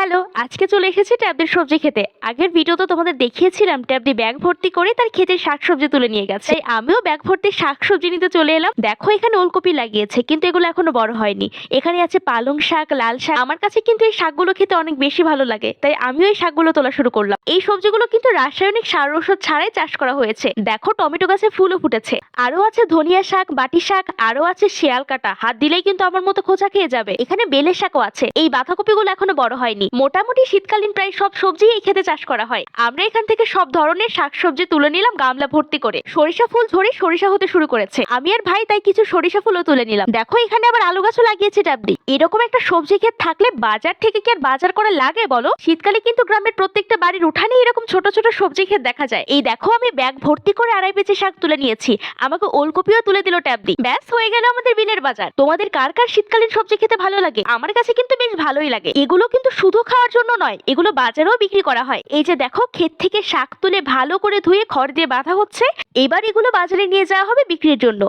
Hello, আজকে চলে এসেছি ট্যাবদের সবজি খেতে। আগের ভিডিওতে তোমাদের দেখিয়েছিলাম ট্যাবদি ব্যাগ ভর্তি করে তার ক্ষেতের শাকসবজি তুলে নিয়ে গেছে। তাই আমিও ব্যাগ ভর্তি শাকসবজি নিতে চলে এলাম। দেখো এখানে ওলকপি লাগিয়েছে, কিন্তু এগুলো এখনো বড় হয়নি। এখানে আছে পালং শাক, লাল শাক। আমার কাছে কিন্তু এই শাকগুলো খেতে অনেক বেশি ভালো লাগে, তাই আমিও এই শাকগুলো তোলা শুরু করলাম। এই সবজিগুলো কিন্তু রাসায়নিক সার ওষুধ ছাড়াই চাষ করা হয়েছে। দেখো টমেটো গাছে ফুলও ফুটেছে। আরো আছে ধনিয়া শাক, বাটি শাক, আরো আছে শিয়াল কাটা। হাত দিলেই কিন্তু আমার মতো খোঁচা খেয়ে যাবে। এখানে বেলের শাকও আছে। এই বাঁধাকপিগুলো এখনো বড় হয়নি। মোটামুটি শীতকালীন প্রায় সব সবজি এই খেতে চাষ করা হয়। আমরা এখান থেকে সব ধরনের শাকসবজি তুলে নিলাম গামলা ভর্তি করে। সরিষা ফুল ঝরে সরিষা হতে শুরু করেছে। আমি আর ভাই তাই কিছু সরিষা ফুলও তুলে নিলাম। দেখো এখানে আবার আলু গাছও লাগিয়েছে ট্যাবদি। এরকম একটা সবজি ক্ষেত থাকলে বাজার থেকে কি আর বাজার করা লাগে বলো? শীতকালে কিন্তু গ্রামের প্রত্যেকটা বাড়ির উঠানে এরকম ছোট ছোট সবজি ক্ষেত দেখা যায়। এই দেখো আমি ব্যাগ ভর্তি করে আড়াই পেঁচে শাক তুলে নিয়েছি। আমাকে ওলকপিও তুলে দিল ট্যাবদি। ব্যাস হয়ে গেল আমাদের বিলের বাজার। তোমাদের কার কার শীতকালীন সবজি খেতে ভালো লাগে? আমার কাছে কিন্তু বেশ ভালোই লাগে। এগুলো কিন্তু শুধু খাওয়ার জন্য নয়, এগুলো বাজারেও বিক্রি করা হয়। এই যে দেখো ক্ষেত থেকে শাক তুলে ভালো করে ধুয়ে খড় দিয়ে বাঁধা হচ্ছে। এবার এগুলো বাজারে নিয়ে যাওয়া হবে বিক্রির জন্য।